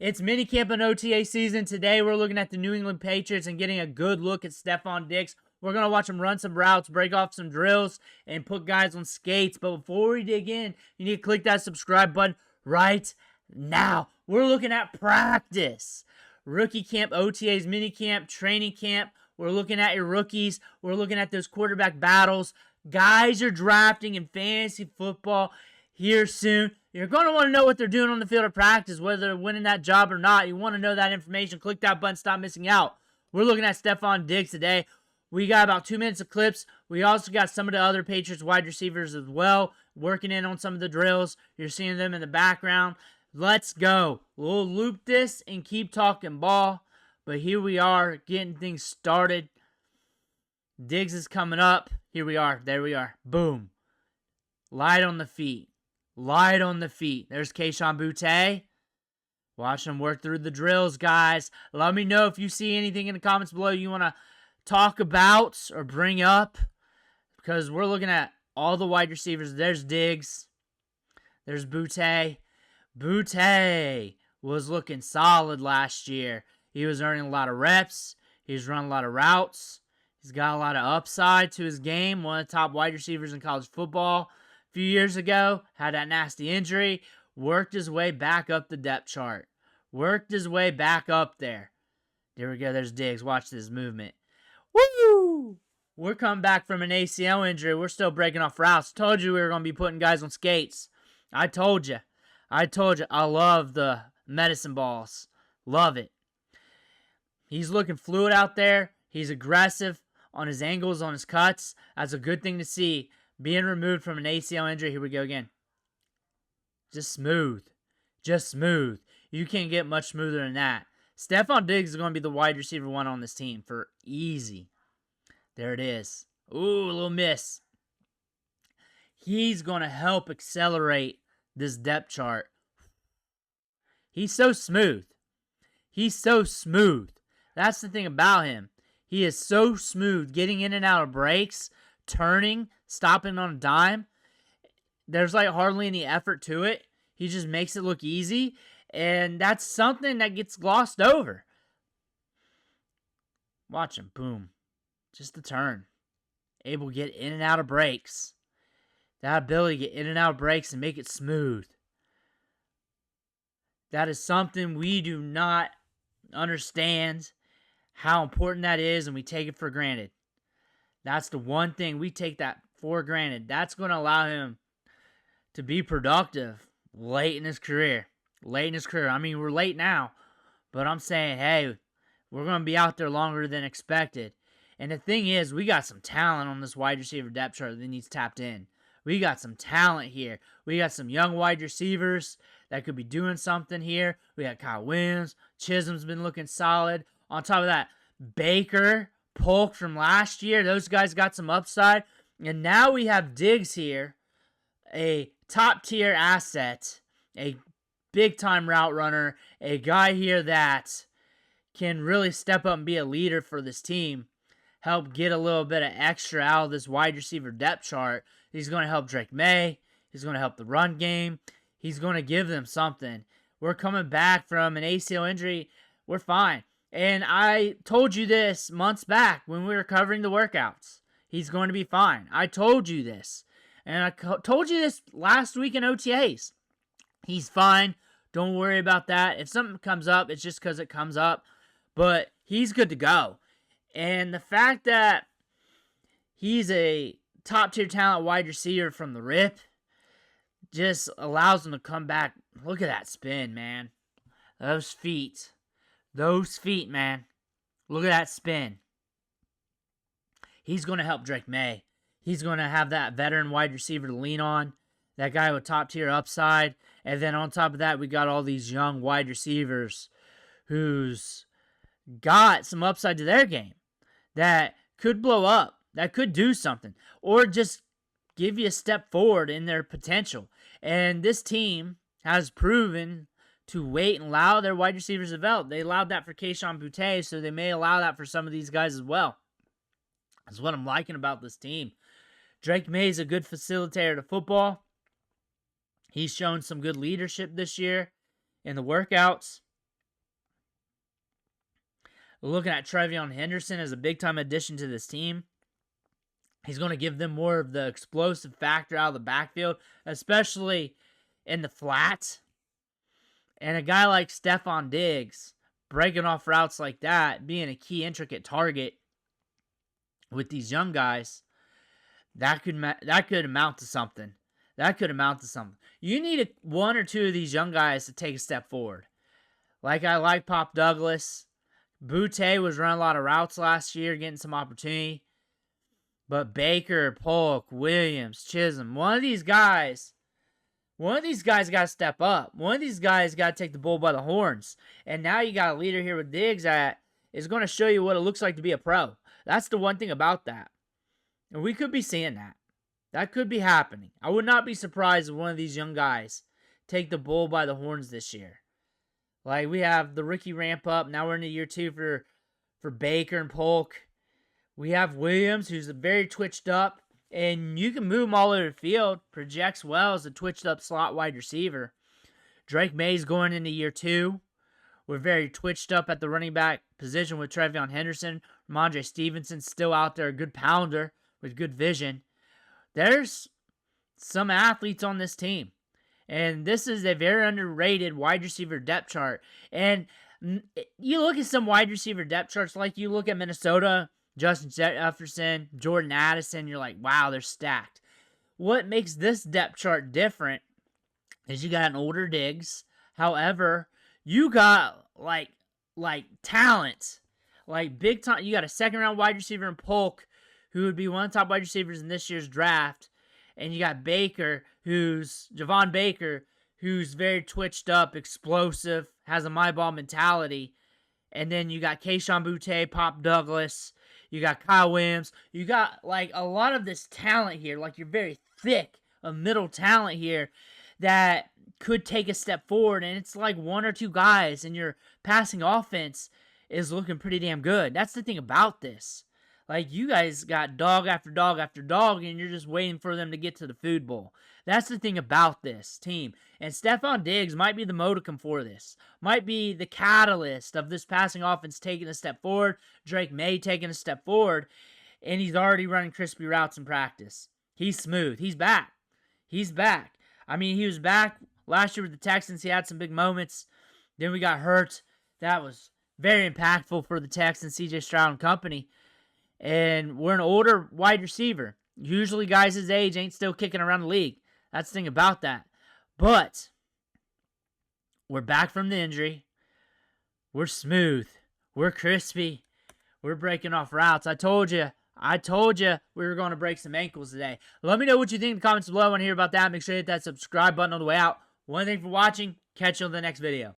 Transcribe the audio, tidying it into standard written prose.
It's minicamp and OTA season. Today we're looking at the New England Patriots and getting a good look at Stefon Diggs. We're going to watch him run some routes, break off some drills, and put guys on skates. But before we dig in, you need to click that subscribe button right now. We're looking at practice. Rookie camp, OTAs, minicamp, training camp. We're looking at your rookies. We're looking at those quarterback battles. Guys are drafting in fantasy football here soon. You're going to want to know what they're doing on the field of practice, whether they're winning that job or not. You want to know that information. Click that button. Stop missing out. We're looking at Stefon Diggs today. We got about 2 minutes of clips. We also got some of the other Patriots wide receivers as well, working in on some of the drills. You're seeing them in the background. Let's go. We'll loop this and keep talking ball. But here we are, getting things started. Diggs is coming up. Here we are. There we are. Boom. Light on the feet. Light on the feet. There's Kayshon Boutte. Watch him work through the drills, guys. Let me know if you see anything in the comments below you want to talk about or bring up, because we're looking at all the wide receivers. There's Diggs. There's Boutte. Boutte was looking solid last year. He was earning a lot of reps. He was running a lot of routes. He's got a lot of upside to his game. One of the top wide receivers in college football. A few years ago, had that nasty injury. Worked his way back up the depth chart. Worked his way back up there. There we go. There's Diggs. Watch this movement. Woo! We're coming back from an ACL injury. We're still breaking off routes. Told you we were going to be putting guys on skates. I told you. I love the medicine balls. Love it. He's looking fluid out there. He's aggressive on his angles, on his cuts. That's a good thing to see. Being removed from an ACL injury. Here we go again. Just smooth. Just smooth. You can't get much smoother than that. Stefon Diggs is going to be the wide receiver one on this team for easy. There it is. Ooh, a little miss. He's going to help accelerate this depth chart. He's so smooth. He's so smooth. That's the thing about him. He is so smooth getting in and out of breaks, turning, stopping on a dime. There's like hardly any effort to it. He just makes it look easy. And that's something that gets glossed over. Watch him. Boom. Just the turn. Able to get in and out of breaks. That ability to get in and out of breaks and make it smooth. That is something we do not understand how important that is, and we take it for granted. That's the one thing we take that for granted. That's going to allow him to be productive late in his career. Late in his career. I mean, we're late now, but I'm saying, hey, we're going to be out there longer than expected. And the thing is, we got some talent on this wide receiver depth chart that needs tapped in. We got some talent here. We got some young wide receivers that could be doing something here. We got Kyle Williams. Chisholm's been looking solid. On top of that, Baker, Polk from last year. Those guys got some upside. And now we have Diggs here, a top-tier asset, a big-time route runner, a guy here that can really step up and be a leader for this team, help get a little bit of extra out of this wide receiver depth chart. He's going to help Drake Maye. He's going to help the run game. He's going to give them something. We're coming back from an ACL injury. We're fine. And I told you this months back when we were covering the workouts. He's going to be fine. I told you this. And I told you this last week in OTAs. He's fine. Don't worry about that. If something comes up, it's just because it comes up. But he's good to go. And the fact that he's a top-tier talent wide receiver from the rip just allows him to come back. Look at that spin, man. Those feet. Those feet, man. Look at that spin. He's going to help Drake Maye. He's going to have that veteran wide receiver to lean on. That guy with top-tier upside. And then on top of that, we got all these young wide receivers who's got some upside to their game that could blow up, that could do something, or just give you a step forward in their potential. And this team has proven to wait and allow their wide receivers to develop. They allowed that for Kayshon Boutte, so they may allow that for some of these guys as well. That's what I'm liking about this team. Drake Maye is a good facilitator to football. He's shown some good leadership this year in the workouts. Looking at Trevion Henderson as a big-time addition to this team. He's going to give them more of the explosive factor out of the backfield, especially in the flat. And a guy like Stefon Diggs, breaking off routes like that, being a key intricate target with these young guys, that could amount to something. That could amount to something. You need one or two of these young guys to take a step forward. Like I like Pop Douglas. Butte was running a lot of routes last year, getting some opportunity. But Baker, Polk, Williams, Chisholm, one of these guys got to step up. One of these guys got to take the bull by the horns. And now you got a leader here with Diggs that is going to show you what it looks like to be a pro. That's the one thing about that. And we could be seeing that. That could be happening. I would not be surprised if one of these young guys take the bull by the horns this year. Like, we have the rookie ramp up. Now we're into year 2 for Baker and Polk. We have Williams, who's very twitched up. And you can move him all over the field. Projects well as a twitched up slot wide receiver. Drake Maye's going into year 2. We're very twitched up at the running back position with Trevion Henderson. Ramondre Stevenson's still out there, a good pounder with good vision. There's some athletes on this team. And this is a very underrated wide receiver depth chart. And you look at some wide receiver depth charts, like you look at Minnesota, Justin Jefferson, Jordan Addison, you're like, wow, they're stacked. What makes this depth chart different is you got an older Diggs. However, you got like talent. Like big time. You got a second-round wide receiver in Polk, who would be one of the top wide receivers in this year's draft. And you got Javon Baker, who's very twitched up, explosive, has a my ball mentality. And then you got Kayshon Boutte, Pop Douglas. You got Kyle Williams. You got like a lot of this talent here. Like you're very thick of middle talent here that could take a step forward. And it's like one or two guys, and your passing offense is looking pretty damn good. That's the thing about this. Like, you guys got dog after dog after dog, and you're just waiting for them to get to the food bowl. That's the thing about this team. And Stefon Diggs might be the modicum for this. Might be the catalyst of this passing offense taking a step forward. Drake Maye taking a step forward. And he's already running crispy routes in practice. He's smooth. He's back. He's back. I mean, he was back last year with the Texans. He had some big moments. Then we got hurt. That was very impactful for the Texans, C.J. Stroud and company. And we're an older wide receiver. Usually guys his age ain't still kicking around the league. That's the thing about that. But we're back from the injury. We're smooth. We're crispy. We're breaking off routes. I told you we were going to break some ankles today. Let me know what you think in the comments below. I want to hear about that. Make sure you hit that subscribe button on the way out. One thing for watching. Catch you on the next video.